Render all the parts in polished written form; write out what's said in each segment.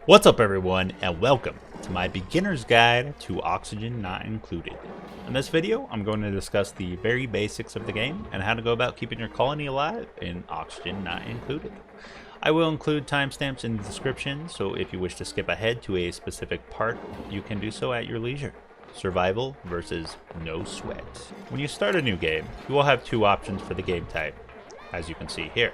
What's up everyone, and welcome to my beginner's guide to Oxygen Not Included. In this video, I'm going to discuss the very basics of the game and how to go about keeping your colony alive in Oxygen Not Included. I will include timestamps in the description, so if you wish to skip ahead to a specific part, you can do so at your leisure. Survival versus no sweat. When you start a new game, you will have two options for the game type, as you can see here.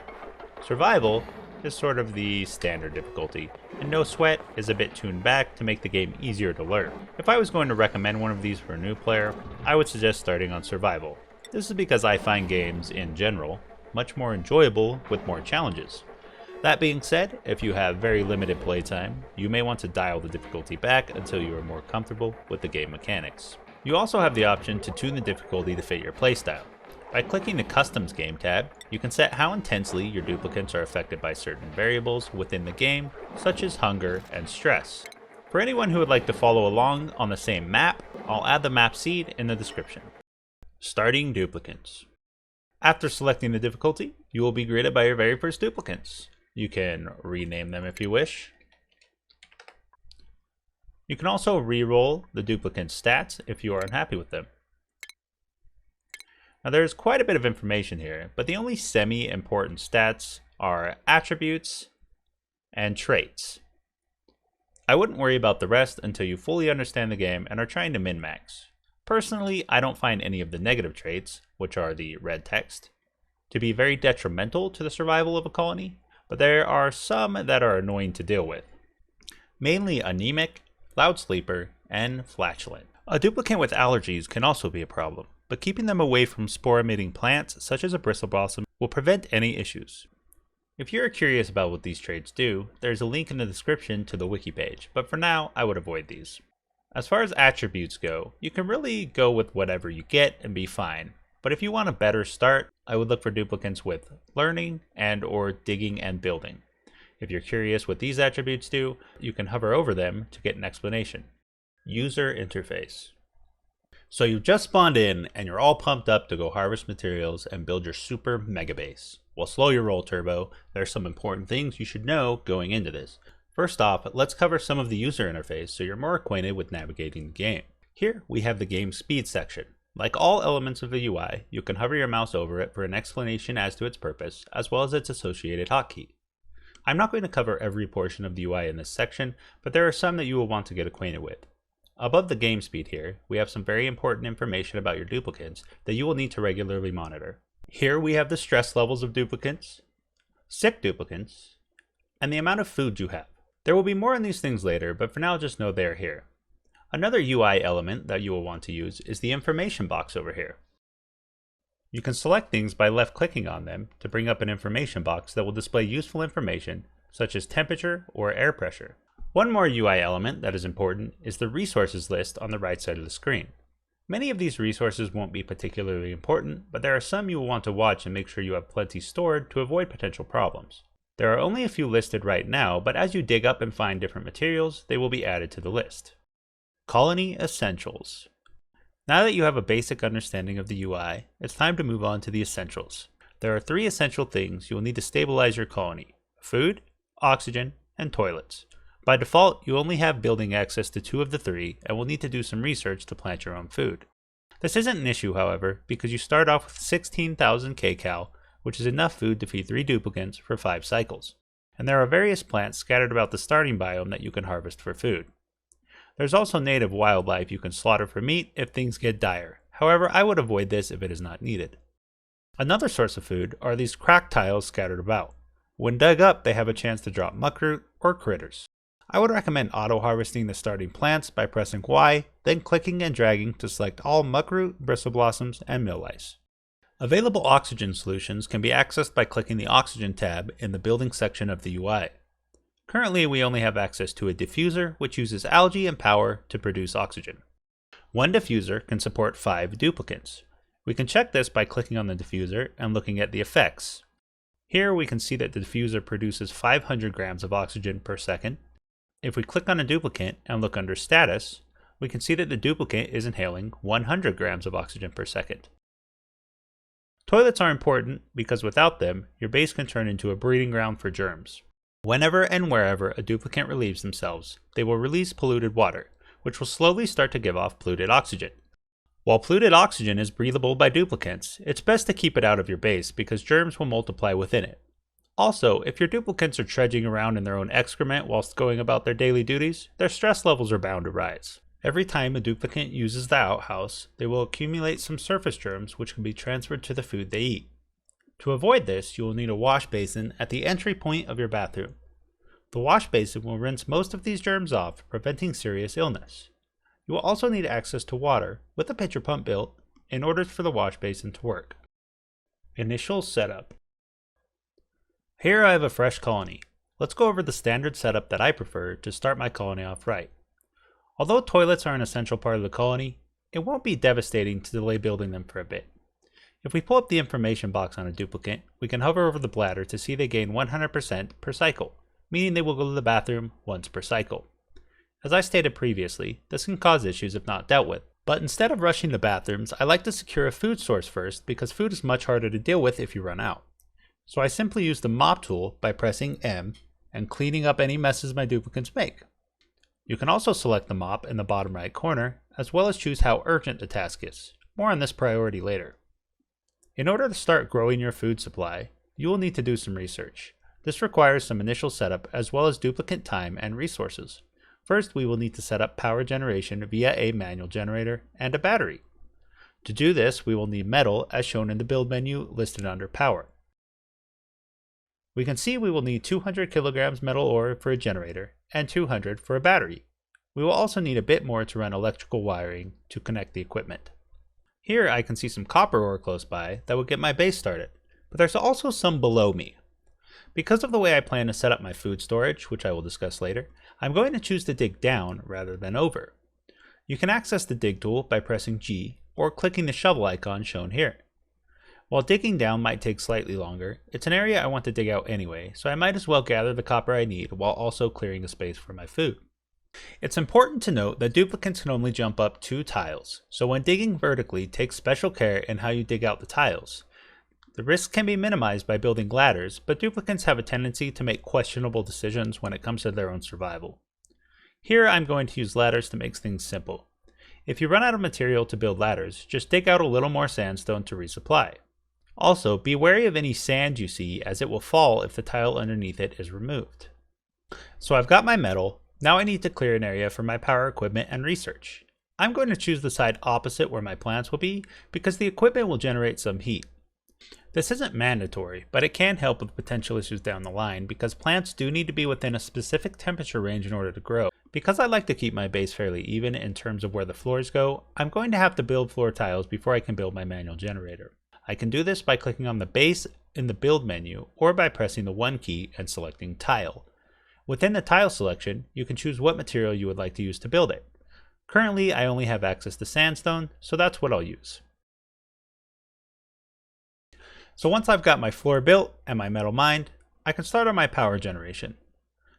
Survival is sort of the standard difficulty, and no sweat is a bit tuned back to make the game easier to learn. If I was going to recommend one of these for a new player, I would suggest starting on survival. This is because I find games, in general, much more enjoyable with more challenges. That being said, if you have very limited playtime, you may want to dial the difficulty back until you are more comfortable with the game mechanics. You also have the option to tune the difficulty to fit your playstyle. By clicking the Customs Game tab, you can set how intensely your duplicants are affected by certain variables within the game, such as hunger and stress. For anyone who would like to follow along on the same map, I'll add the map seed in the description. Starting duplicants. After selecting the difficulty, you will be greeted by your very first duplicants. You can rename them if you wish. You can also re-roll the duplicant stats if you are unhappy with them. Now there's quite a bit of information here, but the only semi-important stats are attributes and traits. I wouldn't worry about the rest until you fully understand the game and are trying to min-max. Personally, I don't find any of the negative traits, which are the red text, to be very detrimental to the survival of a colony, but there are some that are annoying to deal with. Mainly anemic, loud sleeper, and flatulent. A duplicant with allergies can also be a problem, but keeping them away from spore-emitting plants, such as a bristle blossom, will prevent any issues. If you're curious about what these traits do, there's a link in the description to the wiki page, but for now, I would avoid these. As far as attributes go, you can really go with whatever you get and be fine, but if you want a better start, I would look for duplicants with learning and or digging and building. If you're curious what these attributes do, you can hover over them to get an explanation. User interface. So you've just spawned in and you're all pumped up to go harvest materials and build your super mega base. Well, slow your roll, Turbo. There's some important things you should know going into this. First off, let's cover some of the user interface so you're more acquainted with navigating the game. Here we have the game speed section. Like all elements of the UI, you can hover your mouse over it for an explanation as to its purpose, as well as its associated hotkey. I'm not going to cover every portion of the UI in this section, but there are some that you will want to get acquainted with. Above the game speed here, we have some very important information about your duplicants that you will need to regularly monitor. Here we have the stress levels of duplicants, sick duplicants, and the amount of food you have. There will be more on these things later, but for now just know they are here. Another UI element that you will want to use is the information box over here. You can select things by left-clicking on them to bring up an information box that will display useful information such as temperature or air pressure. One more UI element that is important is the resources list on the right side of the screen. Many of these resources won't be particularly important, but there are some you will want to watch and make sure you have plenty stored to avoid potential problems. There are only a few listed right now, but as you dig up and find different materials, they will be added to the list. Colony Essentials. Now that you have a basic understanding of the UI, it's time to move on to the essentials. There are 3 essential things you will need to stabilize your colony: food, oxygen, and toilets. By default, you only have building access to 2 of the 3 and will need to do some research to plant your own food. This isn't an issue, however, because you start off with 16,000 kcal, which is enough food to feed 3 duplicants for 5 cycles. And there are various plants scattered about the starting biome that you can harvest for food. There's also native wildlife you can slaughter for meat if things get dire. However, I would avoid this if it is not needed. Another source of food are these cracked tiles scattered about. When dug up, they have a chance to drop muckroot or critters. I would recommend auto-harvesting the starting plants by pressing Y, then clicking and dragging to select all muckroot, bristle blossoms, and mill lice. Available oxygen solutions can be accessed by clicking the Oxygen tab in the Building section of the UI. Currently, we only have access to a diffuser, which uses algae and power to produce oxygen. One diffuser can support 5 duplicants. We can check this by clicking on the diffuser and looking at the effects. Here we can see that the diffuser produces 500 grams of oxygen per second. If we click on a duplicant and look under status, we can see that the duplicant is inhaling 100 grams of oxygen per second. Toilets are important because without them, your base can turn into a breeding ground for germs. Whenever and wherever a duplicant relieves themselves, they will release polluted water, which will slowly start to give off polluted oxygen. While polluted oxygen is breathable by duplicants, it's best to keep it out of your base because germs will multiply within it. Also, if your duplicants are trudging around in their own excrement whilst going about their daily duties, their stress levels are bound to rise. Every time a duplicant uses the outhouse, they will accumulate some surface germs which can be transferred to the food they eat. To avoid this, you will need a wash basin at the entry point of your bathroom. The wash basin will rinse most of these germs off, preventing serious illness. You will also need access to water, with a pitcher pump built, in order for the wash basin to work. Initial setup. Here I have a fresh colony. Let's go over the standard setup that I prefer to start my colony off right. Although toilets are an essential part of the colony, it won't be devastating to delay building them for a bit. If we pull up the information box on a duplicant, we can hover over the bladder to see they gain 100% per cycle, meaning they will go to the bathroom once per cycle. As I stated previously, this can cause issues if not dealt with, but instead of rushing to bathrooms, I like to secure a food source first because food is much harder to deal with if you run out. So I simply use the mop tool by pressing M and cleaning up any messes my duplicants make. You can also select the mop in the bottom right corner, as well as choose how urgent the task is. More on this priority later. In order to start growing your food supply, you will need to do some research. This requires some initial setup as well as duplicant time and resources. First, we will need to set up power generation via a manual generator and a battery. To do this, we will need metal as shown in the build menu listed under power. We can see we will need 200 kilograms metal ore for a generator and 200 for a battery. We will also need a bit more to run electrical wiring to connect the equipment. Here I can see some copper ore close by that would get my base started, but there's also some below me. Because of the way I plan to set up my food storage, which I will discuss later, I'm going to choose to dig down rather than over. You can access the dig tool by pressing G or clicking the shovel icon shown here. While digging down might take slightly longer, it's an area I want to dig out anyway, so I might as well gather the copper I need while also clearing a space for my food. It's important to note that duplicants can only jump up 2 tiles, so when digging vertically, take special care in how you dig out the tiles. The risk can be minimized by building ladders, but duplicants have a tendency to make questionable decisions when it comes to their own survival. Here I'm going to use ladders to make things simple. If you run out of material to build ladders, just dig out a little more sandstone to resupply. Also, be wary of any sand you see as it will fall if the tile underneath it is removed. So I've got my metal. Now I need to clear an area for my power equipment and research. I'm going to choose the side opposite where my plants will be because the equipment will generate some heat. This isn't mandatory, but it can help with potential issues down the line because plants do need to be within a specific temperature range in order to grow. Because I like to keep my base fairly even in terms of where the floors go, I'm going to have to build floor tiles before I can build my manual generator. I can do this by clicking on the base in the build menu or by pressing the 1 key and selecting tile. Within the tile selection, you can choose what material you would like to use to build it. Currently, I only have access to sandstone, so that's what I'll use. So once I've got my floor built and my metal mined, I can start on my power generation.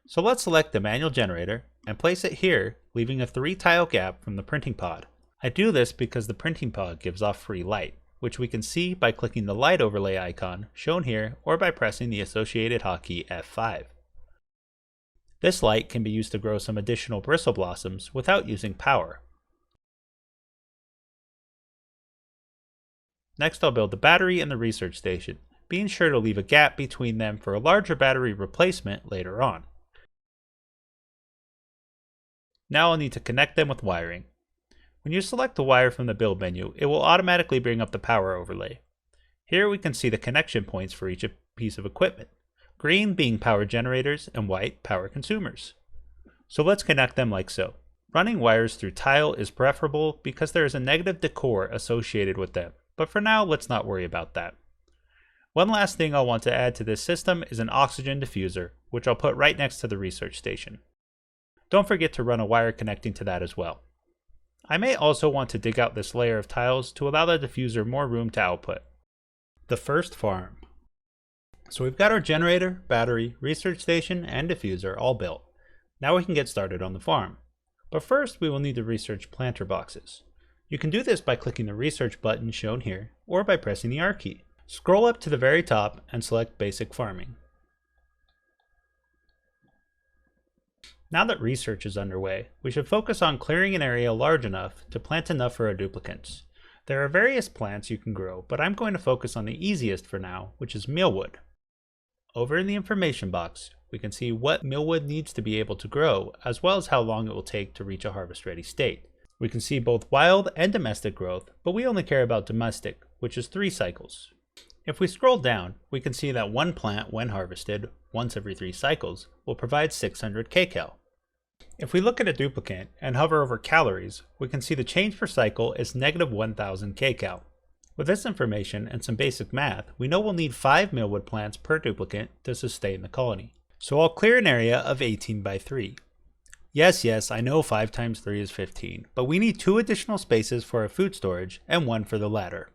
So let's select the manual generator and place it here, leaving a 3 tile gap from the printing pod. I do this because the printing pod gives off free light, which we can see by clicking the light overlay icon shown here or by pressing the associated hotkey F5. This light can be used to grow some additional bristle blossoms without using power. Next I'll build the battery and the research station, being sure to leave a gap between them for a larger battery replacement later on. Now I'll need to connect them with wiring. When you select the wire from the build menu, it will automatically bring up the power overlay. Here we can see the connection points for each piece of equipment, green being power generators and white power consumers. So let's connect them like so. Running wires through tile is preferable because there is a negative decor associated with them, but for now let's not worry about that. One last thing I'll want to add to this system is an oxygen diffuser, which I'll put right next to the research station. Don't forget to run a wire connecting to that as well. I may also want to dig out this layer of tiles to allow the diffuser more room to output. The first farm. So we've got our generator, battery, research station, and diffuser all built. Now we can get started on the farm. But first we will need to research planter boxes. You can do this by clicking the research button shown here, or by pressing the R key. Scroll up to the very top and select basic farming. Now that research is underway, we should focus on clearing an area large enough to plant enough for our duplicants. There are various plants you can grow, but I'm going to focus on the easiest for now, which is mealwood. Over in the information box, we can see what mealwood needs to be able to grow, as well as how long it will take to reach a harvest-ready state. We can see both wild and domestic growth, but we only care about domestic, which is 3 cycles. If we scroll down, we can see that one plant, when harvested, once every 3 cycles, will provide 600 kcal. If we look at a duplicant and hover over calories, we can see the change per cycle is negative 1000 kcal. With this information and some basic math, we know we'll need 5 mealwood plants per duplicant to sustain the colony. So I'll clear an area of 18 by 3. Yes, I know 5 times 3 is 15, but we need 2 additional spaces for our food storage and 1 for the ladder.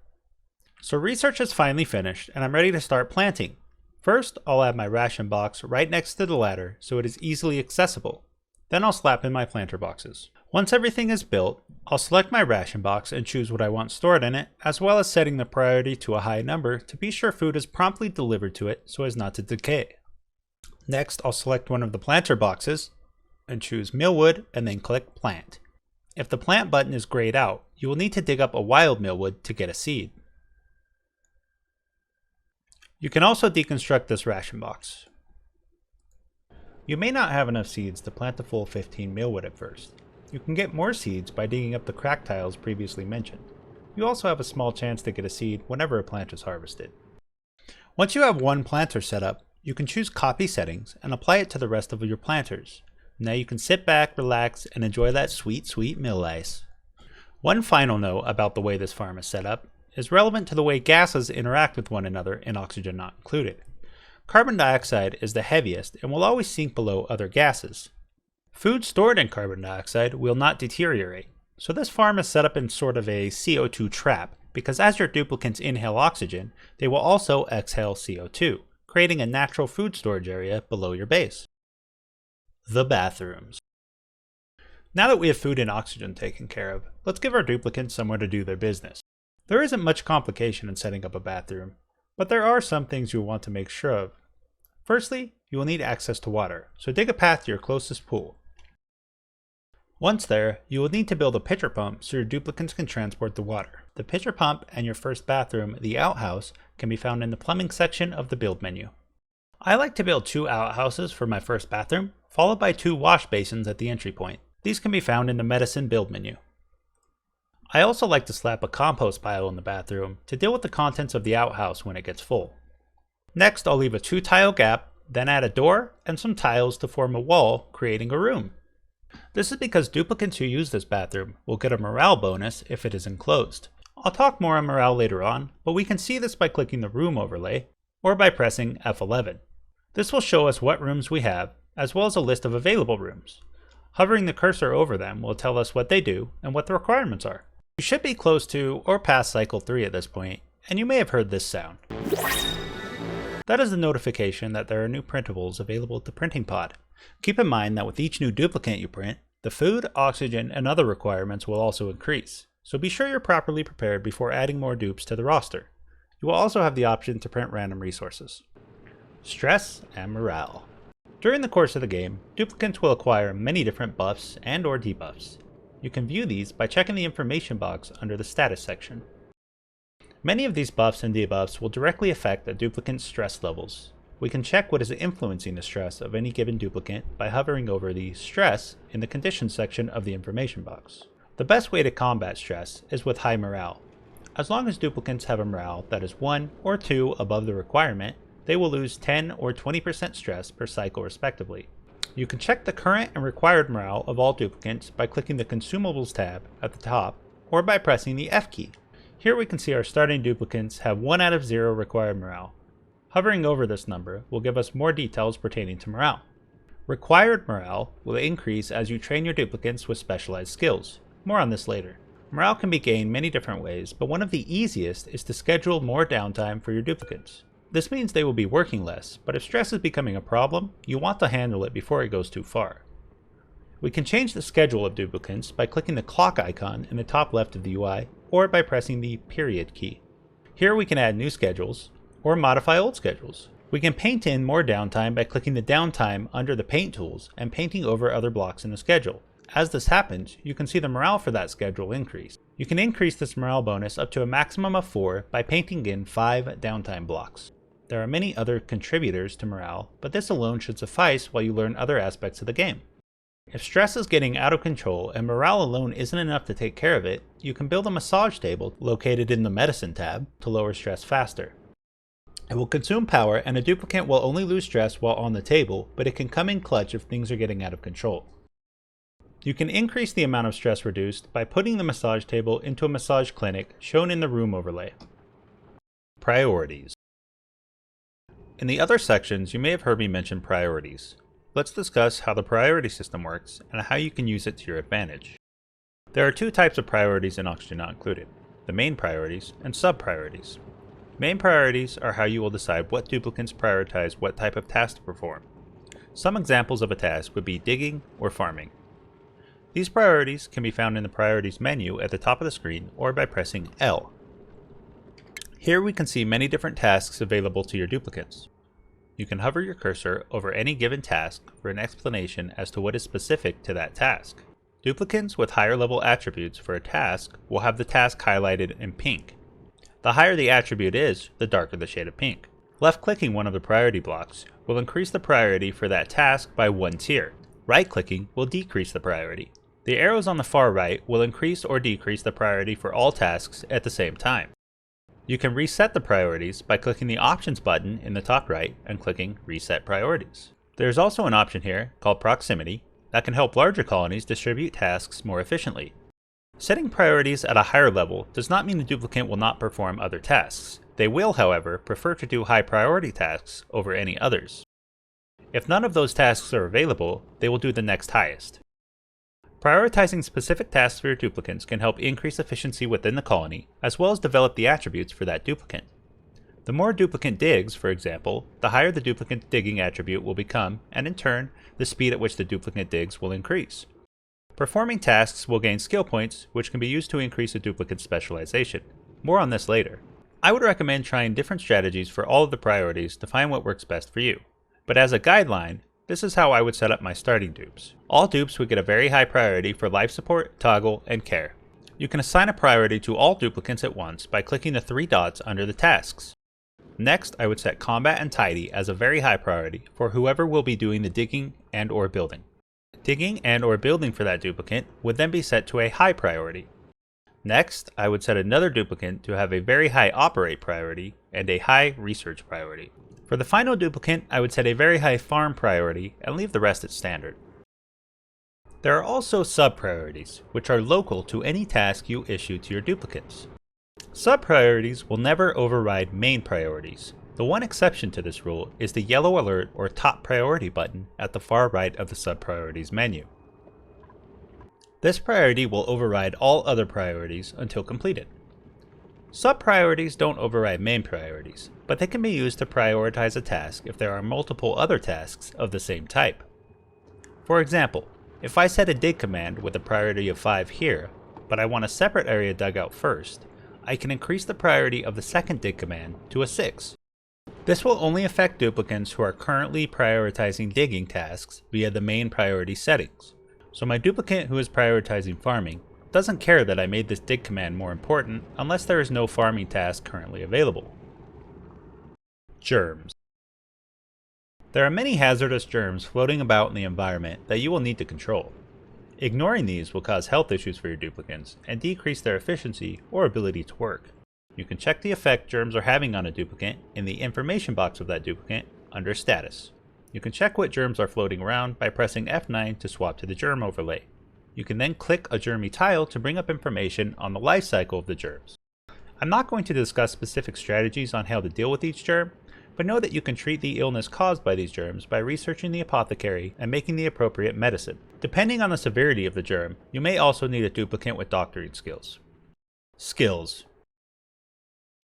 So research is finally finished and I'm ready to start planting. First, I'll add my ration box right next to the ladder so it is easily accessible. Then I'll slap in my planter boxes. Once everything is built, I'll select my ration box and choose what I want stored in it, as well as setting the priority to a high number to be sure food is promptly delivered to it so as not to decay. Next, I'll select one of the planter boxes and choose mealwood and then click plant. If the plant button is grayed out, you will need to dig up a wild mealwood to get a seed. You can also deconstruct this ration box. You may not have enough seeds to plant the full 15 mealwood at first. You can get more seeds by digging up the crack tiles previously mentioned. You also have a small chance to get a seed whenever a plant is harvested. Once you have one planter set up, you can choose copy settings and apply it to the rest of your planters. Now you can sit back, relax, and enjoy that sweet meal ice. One final note about the way this farm is set up is relevant to the way gases interact with one another and oxygen not included. Carbon dioxide is the heaviest and will always sink below other gases. Food stored in carbon dioxide will not deteriorate, so this farm is set up in sort of a CO2 trap because as your duplicants inhale oxygen, they will also exhale CO2, creating a natural food storage area below your base. The bathrooms. Now that we have food and oxygen taken care of, let's give our duplicants somewhere to do their business. There isn't much complication in setting up a bathroom, but there are some things you'll want to make sure of. Firstly, you will need access to water, so dig a path to your closest pool. Once there, you will need to build a pitcher pump so your duplicants can transport the water. The pitcher pump and your first bathroom, the outhouse, can be found in the plumbing section of the build menu. I like to build 2 outhouses for my first bathroom, followed by 2 wash basins at the entry point. These can be found in the medicine build menu. I also like to slap a compost pile in the bathroom to deal with the contents of the outhouse when it gets full. Next, I'll leave a 2 tile gap, then add a door and some tiles to form a wall, creating a room. This is because duplicants who use this bathroom will get a morale bonus if it is enclosed. I'll talk more on morale later on, but we can see this by clicking the room overlay or by pressing F11. This will show us what rooms we have, as well as a list of available rooms. Hovering the cursor over them will tell us what they do and what the requirements are. You should be close to or past cycle 3 at this point, and you may have heard this sound. That is the notification that there are new printables available at the printing pod. Keep in mind that with each new duplicant you print, the food, oxygen, and other requirements will also increase, so be sure you're properly prepared before adding more dupes to the roster. You will also have the option to print random resources. Stress and morale. During the course of the game, duplicants will acquire many different buffs and or debuffs. You can view these by checking the information box under the status section. Many of these buffs and debuffs will directly affect a duplicant's stress levels. We can check what is influencing the stress of any given duplicant by hovering over the stress in the conditions section of the information box. The best way to combat stress is with high morale. As long as duplicants have a morale that is 1 or 2 above the requirement, they will lose 10 or 20% stress per cycle respectively. You can check the current and required morale of all duplicants by clicking the Consumables tab at the top or by pressing the F key. Here we can see our starting duplicants have 1 out of 0 required morale. Hovering over this number will give us more details pertaining to morale. Required morale will increase as you train your duplicants with specialized skills. More on this later. Morale can be gained many different ways, but one of the easiest is to schedule more downtime for your duplicants. This means they will be working less, but if stress is becoming a problem, you want to handle it before it goes too far. We can change the schedule of duplicants by clicking the clock icon in the top left of the UI, or by pressing the period key. Here we can add new schedules, or modify old schedules. We can paint in more downtime by clicking the downtime under the paint tools and painting over other blocks in the schedule. As this happens, you can see the morale for that schedule increase. You can increase this morale bonus up to a maximum of 4 by painting in 5 downtime blocks. There are many other contributors to morale, but this alone should suffice while you learn other aspects of the game. If stress is getting out of control and morale alone isn't enough to take care of it, you can build a massage table located in the Medicine tab to lower stress faster. It will consume power, and a duplicant will only lose stress while on the table, but it can come in clutch if things are getting out of control. You can increase the amount of stress reduced by putting the massage table into a massage clinic shown in the room overlay. Priorities. In the other sections, you may have heard me mention priorities. Let's discuss how the priority system works and how you can use it to your advantage. There are 2 types of priorities in Oxygen Not Included: the main priorities and sub-priorities. Main priorities are how you will decide what duplicants prioritize what type of task to perform. Some examples of a task would be digging or farming. These priorities can be found in the priorities menu at the top of the screen or by pressing L. Here we can see many different tasks available to your duplicants. You can hover your cursor over any given task for an explanation as to what is specific to that task. Duplicants with higher level attributes for a task will have the task highlighted in pink. The higher the attribute is, the darker the shade of pink. Left-clicking one of the priority blocks will increase the priority for that task by 1 tier. Right-clicking will decrease the priority. The arrows on the far right will increase or decrease the priority for all tasks at the same time. You can reset the priorities by clicking the Options button in the top right and clicking Reset Priorities. There is also an option here called Proximity that can help larger colonies distribute tasks more efficiently. Setting priorities at a higher level does not mean the duplicant will not perform other tasks. They will, however, prefer to do high priority tasks over any others. If none of those tasks are available, they will do the next highest. Prioritizing specific tasks for your duplicants can help increase efficiency within the colony, as well as develop the attributes for that duplicant. The more duplicant digs, for example, the higher the duplicant digging attribute will become, and in turn, the speed at which the duplicant digs will increase. Performing tasks will gain skill points, which can be used to increase a duplicant's specialization. More on this later. I would recommend trying different strategies for all of the priorities to find what works best for you. But as a guideline, this is how I would set up my starting dupes. All dupes would get a very high priority for life support, toggle, and care. You can assign a priority to all duplicants at once by clicking the 3 dots under the tasks. Next, I would set combat and tidy as a very high priority for whoever will be doing the digging and or building. Digging and or building for that duplicant would then be set to a high priority. Next, I would set another duplicant to have a very high operate priority and a high research priority. For the final duplicant, I would set a very high farm priority and leave the rest at standard. There are also sub-priorities, which are local to any task you issue to your duplicants. Sub-priorities will never override main priorities. The one exception to this rule is the yellow alert or top priority button at the far right of the sub-priorities menu. This priority will override all other priorities until completed. Sub-priorities don't override main priorities, but they can be used to prioritize a task if there are multiple other tasks of the same type. For example, if I set a dig command with a priority of 5 here, but I want a separate area dug out first, I can increase the priority of the second dig command to a 6. This will only affect duplicants who are currently prioritizing digging tasks via the main priority settings. So my duplicant who is prioritizing farming doesn't care that I made this dig command more important unless there is no farming task currently available. Germs. There are many hazardous germs floating about in the environment that you will need to control. Ignoring these will cause health issues for your duplicants and decrease their efficiency or ability to work. You can check the effect germs are having on a duplicant in the information box of that duplicant under Status. You can check what germs are floating around by pressing F9 to swap to the germ overlay. You can then click a germy tile to bring up information on the life cycle of the germs. I'm not going to discuss specific strategies on how to deal with each germ, but know that you can treat the illness caused by these germs by researching the apothecary and making the appropriate medicine. Depending on the severity of the germ, you may also need a duplicant with doctoring skills. Skills.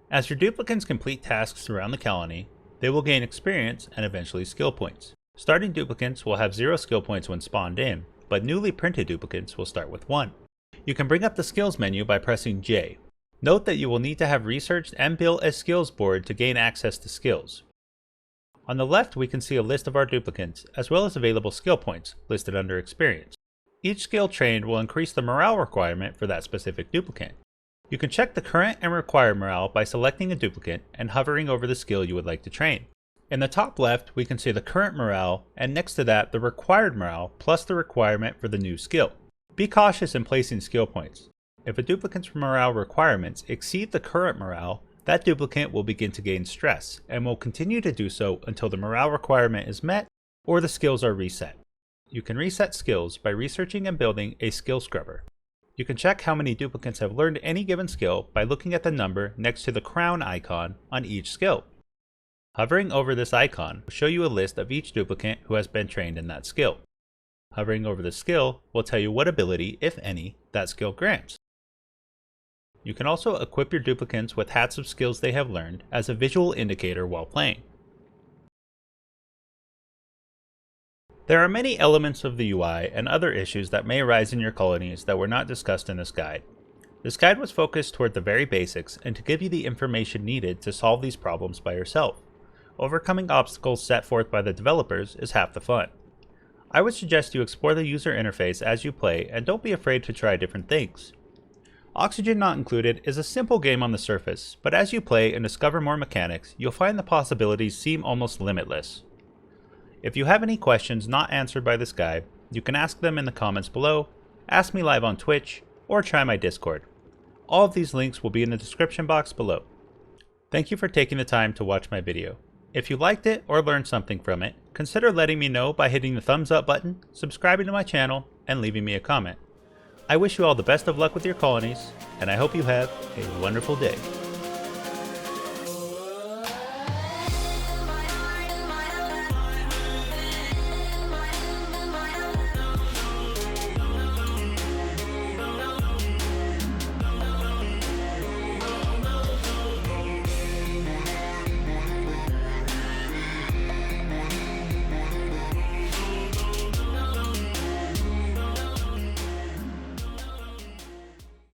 As your duplicants complete tasks around the colony, they will gain experience and eventually skill points. Starting duplicants will have 0 skill points when spawned in, but newly printed duplicants will start with 1. You can bring up the skills menu by pressing J. Note that you will need to have researched and built a skills board to gain access to skills. On the left, we can see a list of our duplicants, as well as available skill points, listed under experience. Each skill trained will increase the morale requirement for that specific duplicant. You can check the current and required morale by selecting a duplicant and hovering over the skill you would like to train. In the top left, we can see the current morale, and next to that, the required morale plus the requirement for the new skill. Be cautious in placing skill points. If a duplicant's morale requirements exceed the current morale, that duplicant will begin to gain stress, and will continue to do so until the morale requirement is met or the skills are reset. You can reset skills by researching and building a skill scrubber. You can check how many duplicants have learned any given skill by looking at the number next to the crown icon on each skill. Hovering over this icon will show you a list of each duplicant who has been trained in that skill. Hovering over the skill will tell you what ability, if any, that skill grants. You can also equip your duplicants with hats of skills they have learned as a visual indicator while playing. There are many elements of the UI and other issues that may arise in your colonies that were not discussed in this guide. This guide was focused toward the very basics and to give you the information needed to solve these problems by yourself. Overcoming obstacles set forth by the developers is half the fun. I would suggest you explore the user interface as you play and don't be afraid to try different things. Oxygen Not Included is a simple game on the surface, but as you play and discover more mechanics, you'll find the possibilities seem almost limitless. If you have any questions not answered by this guide, you can ask them in the comments below, ask me live on Twitch, or try my Discord. All of these links will be in the description box below. Thank you for taking the time to watch my video. If you liked it or learned something from it, consider letting me know by hitting the thumbs up button, subscribing to my channel, and leaving me a comment. I wish you all the best of luck with your colonies, and I hope you have a wonderful day.